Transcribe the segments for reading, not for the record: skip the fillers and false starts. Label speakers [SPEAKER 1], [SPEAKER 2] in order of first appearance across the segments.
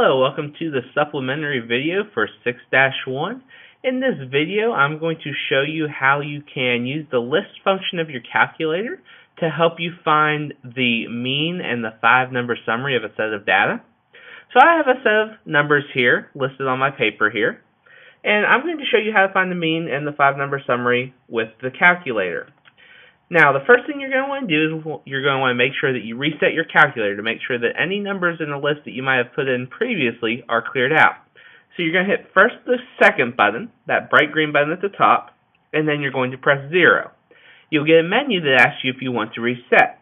[SPEAKER 1] Hello, welcome to the supplementary video for 6-1. In this video, I'm going to show you how you can use the list function of your calculator to help you find the mean and the 5-number summary of a set of data. So I have a set of numbers here listed on my paper here, and I'm going to show you how to find the mean and the 5-number summary with the calculator. Now, the first thing you're going to want to do is you're going to want to make sure that you reset your calculator to make sure that any numbers in the list that you might have put in previously are cleared out. So you're going to hit first the second button, that bright green button at the top, and then you're going to press 0. You'll get a menu that asks you if you want to reset.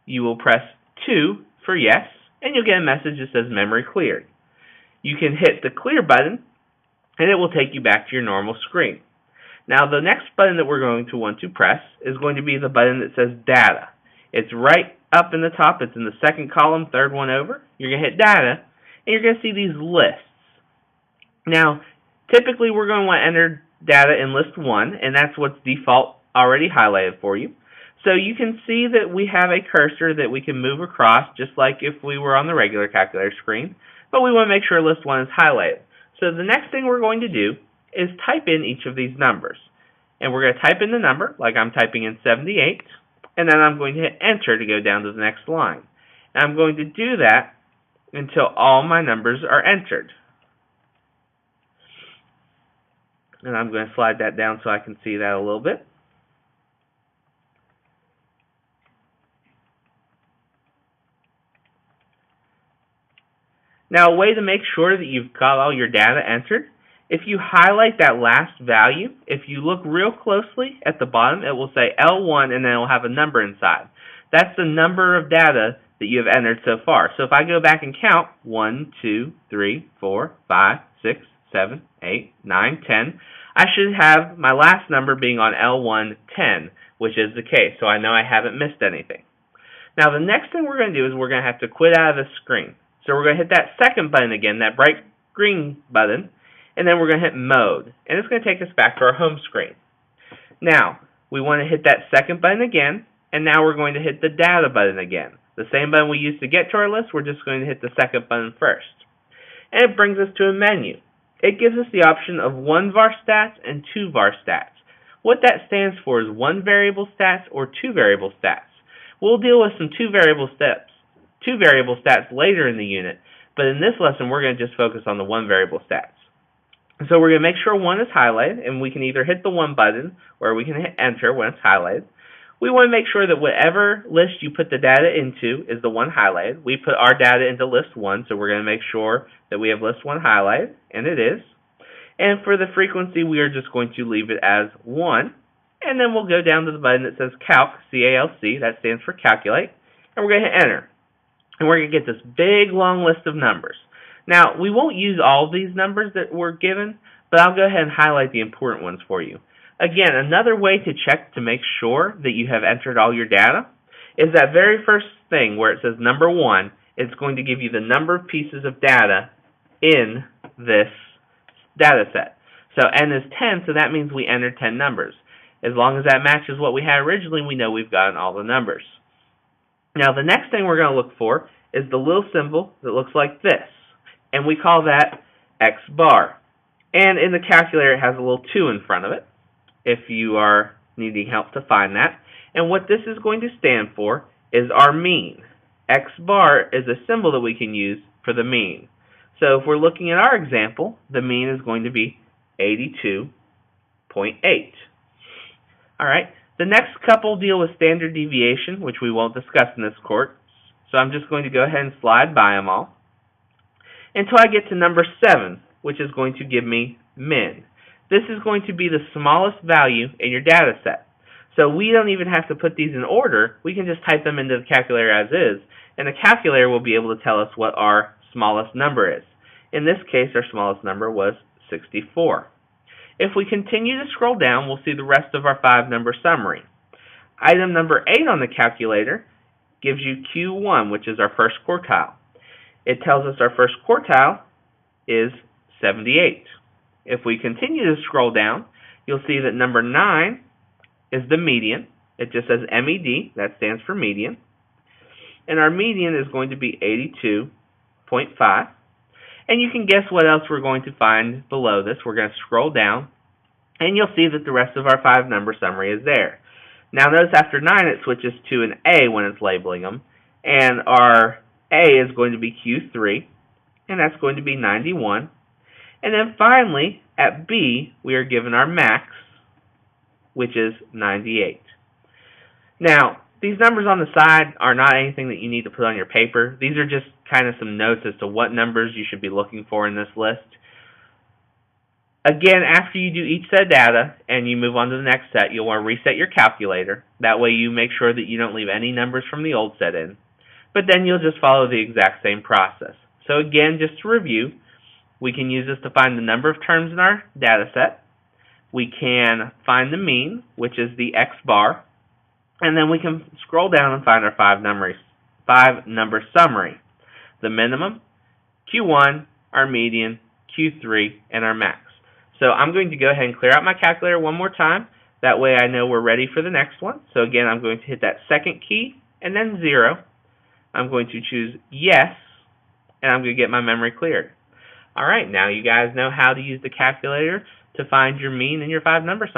[SPEAKER 1] You will press 2 for yes, and you'll get a message that says memory cleared. You can hit the clear button, and it will take you back to your normal screen. Now, the next button that we're going to want to press is going to be the button that says Data. It's right up in the top. It's in the second column, third one over. You're going to hit Data, and you're going to see these lists. Now, typically, we're going to want to enter data in list 1, and that's what's default already highlighted for you. So you can see that we have a cursor that we can move across, just like if we were on the regular calculator screen, but we want to make sure list 1 is highlighted. So the next thing we're going to do is type in each of these numbers. And we're going to type in the number, like I'm typing in 78, and then I'm going to hit enter to go down to the next line. And I'm going to do that until all my numbers are entered. And I'm going to slide that down so I can see that a little bit. Now, a way to make sure that you've got all your data entered, if you highlight that last value, if you look real closely at the bottom, it will say L1 and then it will have a number inside. That's the number of data that you have entered so far. So if I go back and count 1, 2, 3, 4, 5, 6, 7, 8, 9, 10, I should have my last number being on L1 10, which is the case. So I know I haven't missed anything. Now the next thing we're going to do is we're going to have to quit out of the screen. So we're going to hit that second button again, that bright green button, and then we're going to hit mode. And it's going to take us back to our home screen. Now, we want to hit that second button again, and now we're going to hit the data button again. The same button we used to get to our list, we're just going to hit the second button first. And it brings us to a menu. It gives us the option of 1 var stats and 2 var stats. What that stands for is 1 variable stats or 2 variable stats. We'll deal with some 2 variable stats later in the unit, but in this lesson we're going to just focus on the 1 variable stats. So we're going to make sure 1 is highlighted, and we can either hit the 1 button or we can hit enter when it's highlighted. We want to make sure that whatever list you put the data into is the one highlighted. We put our data into list 1, so we're going to make sure that we have list 1 highlighted, and it is. And for the frequency, we are just going to leave it as 1, and then we'll go down to the button that says Calc, C-A-L-C, that stands for calculate, and we're going to hit enter. And we're going to get this big, long list of numbers. Now, we won't use all of these numbers that were given, but I'll go ahead and highlight the important ones for you. Again, another way to check to make sure that you have entered all your data is that very first thing where it says number 1, it's going to give you the number of pieces of data in this data set. So n is 10, so that means we entered 10 numbers. As long as that matches what we had originally, we know we've gotten all the numbers. Now, the next thing we're going to look for is the little symbol that looks like this. And we call that X bar. And in the calculator, it has a little 2 in front of it, if you are needing help to find that. And what this is going to stand for is our mean. X bar is a symbol that we can use for the mean. So if we're looking at our example, the mean is going to be 82.8. All right. The next couple deal with standard deviation, which we won't discuss in this course. So I'm just going to go ahead and slide by them all until I get to number 7, which is going to give me min. This is going to be the smallest value in your data set. So we don't even have to put these in order. We can just type them into the calculator as is, and the calculator will be able to tell us what our smallest number is. In this case, our smallest number was 64. If we continue to scroll down, we'll see the rest of our 5-number summary. Item number 8 on the calculator gives you Q1, which is our first quartile. It tells us our first quartile is 78. If we continue to scroll down, you'll see that number 9 is the median. It just says MED, that stands for median. And our median is going to be 82.5. And you can guess what else we're going to find below this. We're going to scroll down, and you'll see that the rest of our 5-number summary is there. Now notice after 9 it switches to an A when it's labeling them, and our A is going to be Q3, and that's going to be 91. And then finally, at B, we are given our max, which is 98. Now, these numbers on the side are not anything that you need to put on your paper. These are just kind of some notes as to what numbers you should be looking for in this list. Again, after you do each set of data and you move on to the next set, you'll want to reset your calculator. That way you make sure that you don't leave any numbers from the old set in. But then you'll just follow the exact same process. So again, just to review, we can use this to find the number of terms in our data set. We can find the mean, which is the X bar. And then we can scroll down and find our 5-number summary. The minimum, Q1, our median, Q3, and our max. So I'm going to go ahead and clear out my calculator one more time. That way I know we're ready for the next one. So again, I'm going to hit that second key and then 0. I'm going to choose yes, and I'm going to get my memory cleared. Alright, now you guys know how to use the calculator to find your mean and your 5-number summary.